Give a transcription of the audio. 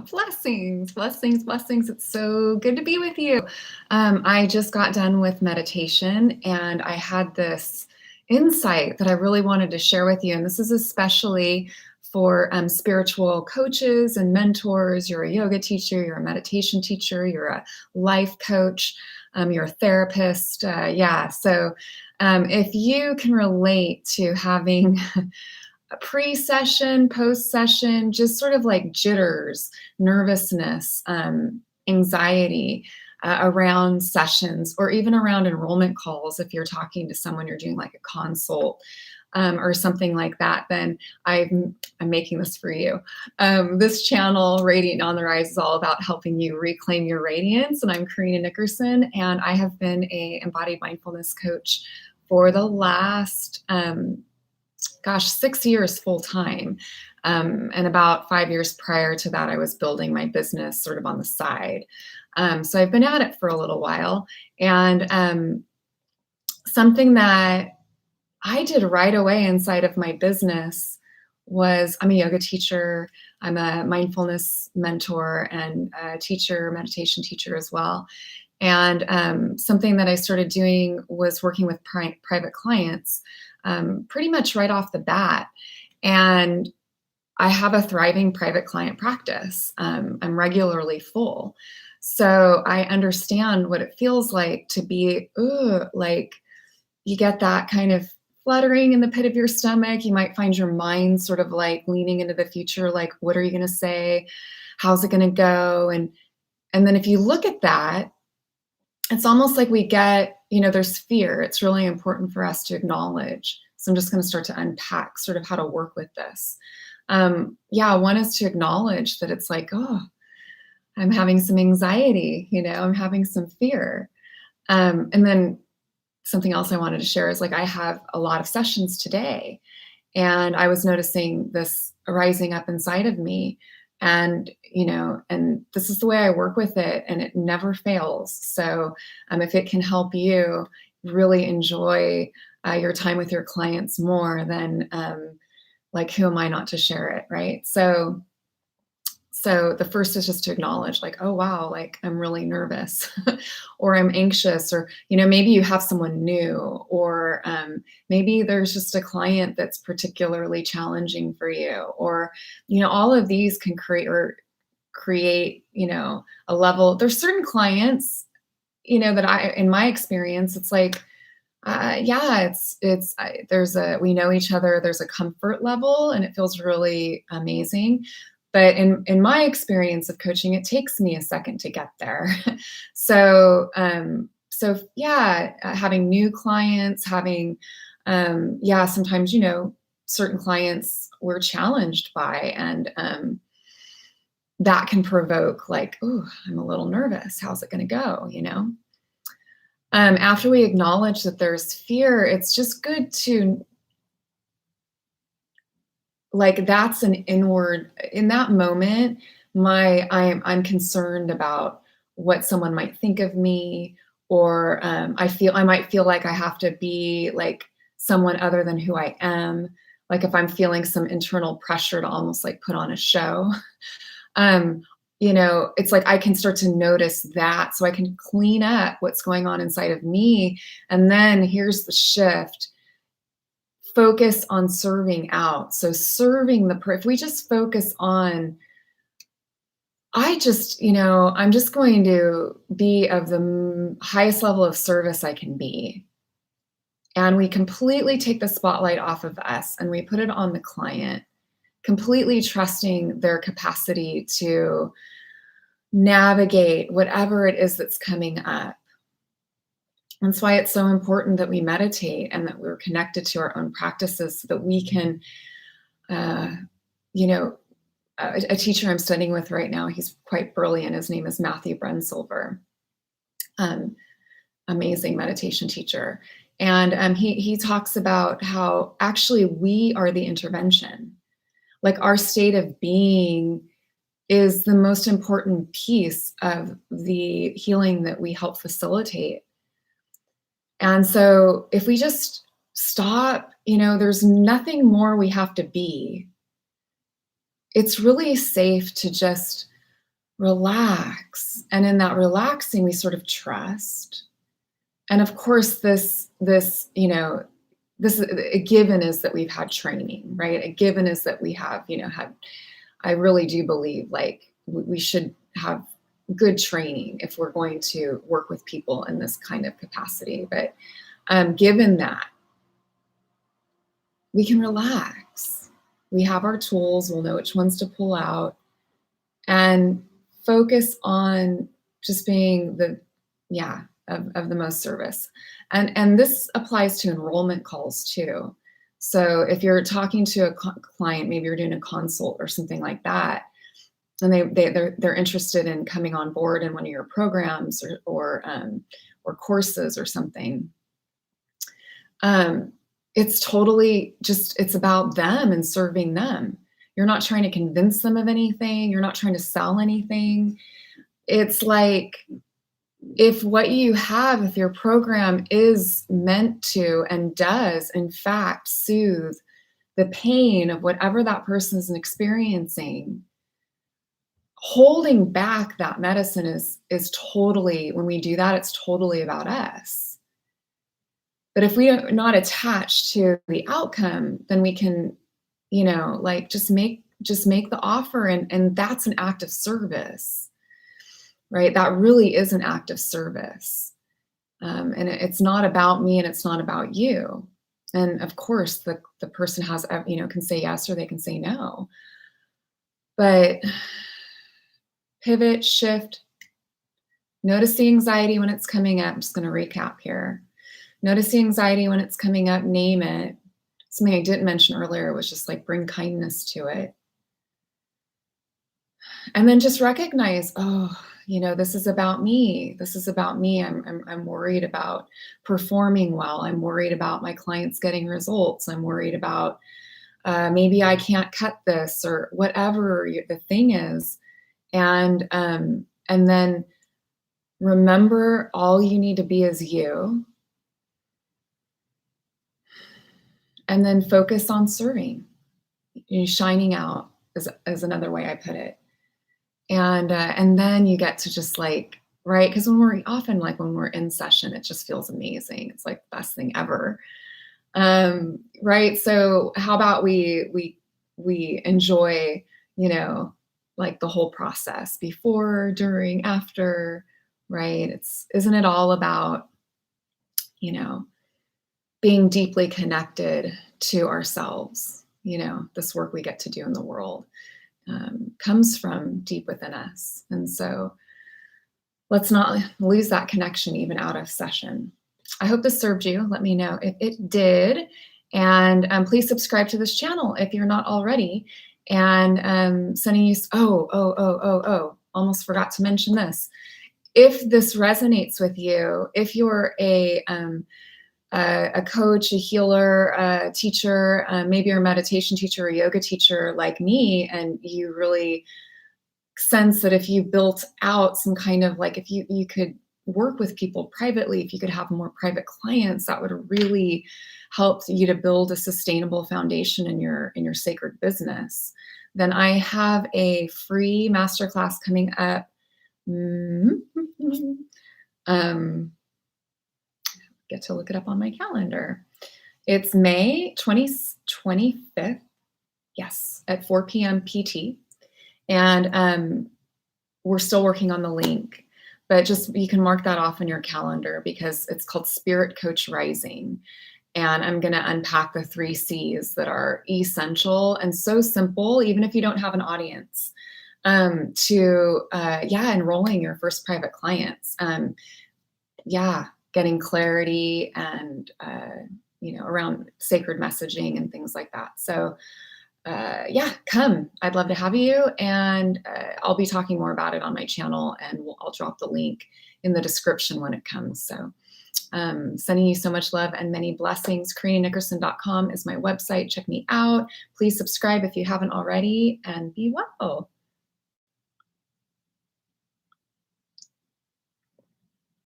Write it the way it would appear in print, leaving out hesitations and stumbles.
Blessings, blessings, blessings. It's so good to be with you. I just got done with meditation and I had this insight that I really wanted to share with you. And this is especially for spiritual coaches and mentors. You're a yoga teacher, you're a meditation teacher, you're a life coach, you're a therapist. If you can relate to having pre-session, post-session, just sort of like jitters, nervousness, anxiety around sessions, or even around enrollment calls. If you're talking to someone, you're doing like a consult or something like that, then I'm making this for you. This channel, Radiant on the Rise, is all about helping you reclaim your radiance. And I'm Karina Nickerson, and I have been a embodied mindfulness coach for the last 6 years full time. And about 5 years prior to that, I was building my business sort of on the side. So I've been at it for a little while. And something that I did right away inside of my business was I'm a yoga teacher. I'm a mindfulness mentor and a teacher, meditation teacher as well. And something that I started doing was working with private clients pretty much right off the bat. And I have a thriving private client practice. I'm regularly full. So I understand what it feels like to be, like you get that kind of fluttering in the pit of your stomach. You might find your mind sort of like leaning into the future, like, what are you going to say? How's it going to go? And then if you look at that, it's almost like we get, there's fear. It's really important for us to acknowledge. So I'm just going to start to unpack sort of how to work with this. One is to acknowledge that it's like, I'm having some anxiety, I'm having some fear. And then something else I wanted to share is like, I have a lot of sessions today, and I was noticing this arising up inside of me. And, and this is the way I work with it, and it never fails. So if it can help you really enjoy your time with your clients more, then like, who am I not to share it, right? So the first is just to acknowledge, like, oh, wow, like I'm really nervous or I'm anxious, or, maybe you have someone new, or maybe there's just a client that's particularly challenging for you, or, all of these can create, a level. There's certain clients, that in my experience, it's like, we know each other, there's a comfort level, and it feels really amazing. But in my experience of coaching, it takes me a second to get there. So having new clients, having, sometimes, certain clients we're challenged by, and that can provoke like, oh, I'm a little nervous. How's it going to go? After we acknowledge that there's fear, it's just good to, like, that's an inward, in that moment, I'm concerned about what someone might think of me, or I might feel like I have to be like someone other than who I am. Like if I'm feeling some internal pressure to almost like put on a show, it's like I can start to notice that, so I can clean up what's going on inside of me. And then here's the shift. Focus on serving out. So serving if we just focus on, I'm just going to be of the highest level of service I can be. And we completely take the spotlight off of us and we put it on the client, completely trusting their capacity to navigate whatever it is that's coming up. That's why it's so important that we meditate and that we're connected to our own practices, so that we can, a teacher I'm studying with right now, he's quite brilliant. His name is Matthew Brensilver, amazing meditation teacher. And he talks about how actually we are the intervention. Like our state of being is the most important piece of the healing that we help facilitate. And so if we just stop, there's nothing more we have to be. It's really safe to just relax. And in that relaxing, we sort of trust. And of course, this, this a given is that we've had training, right? A given is that we have, had, I really do believe like we should have good training if we're going to work with people in this kind of capacity. But given that, we can relax. We have our tools, we'll know which ones to pull out and focus on just being of the most service. And this applies to enrollment calls too. So if you're talking to a client, maybe you're doing a consult or something like that, and they're interested in coming on board in one of your programs or courses or something. It's totally it's about them and serving them. You're not trying to convince them of anything. You're not trying to sell anything. It's like, if what you have, if your program is meant to and does in fact soothe the pain of whatever that person is experiencing, holding back that medicine is totally, when we do that, it's totally about us. But if we are not attached to the outcome, then we can, just make the offer, and that's an act of service, right? That really is an act of service. And it's not about me and it's not about you. And of course, the person has, can say yes or they can say no. But pivot, shift, notice the anxiety when it's coming up. I'm just going to recap here. Notice the anxiety when it's coming up, name it. Something I didn't mention earlier was just like bring kindness to it. And then just recognize, this is about me. This is about me. I'm worried about performing well. I'm worried about my clients getting results. I'm worried about maybe I can't cut this or whatever the thing is. And then remember, all you need to be is you. And then focus on serving. Shining out is another way I put it. And then you get to just like, right? Because when we're in session, it just feels amazing. It's like the best thing ever. Right? So how about we enjoy, like the whole process, before, during, after, right? Isn't it all about, being deeply connected to ourselves? This work we get to do in the world comes from deep within us. And so let's not lose that connection even out of session. I hope this served you. Let me know if it did. And please subscribe to this channel if you're not already. And sending you, almost forgot to mention this. If this resonates with you, if you're a coach, a healer, a teacher, maybe you're a meditation teacher or a yoga teacher like me, and you really sense that if you built out some kind of like, if you could work with people privately, if you could have more private clients, that would really help you to build a sustainable foundation in your sacred business, then I have a free masterclass coming up. Get to look it up on my calendar. It's May 25th. Yes, at 4 p.m. PT. And we're still working on the link, but just you can mark that off in your calendar because it's called Spirit Coach Rising. And I'm going to unpack the 3 C's that are essential and so simple, even if you don't have an audience, to enrolling your first private clients. Getting clarity and, around sacred messaging and things like that. So come, I'd love to have you. And I'll be talking more about it on my channel, and I'll drop the link in the description when it comes. So sending you so much love and many blessings. KarinaNickerson.com is my website. Check me out. Please subscribe if you haven't already, and be well.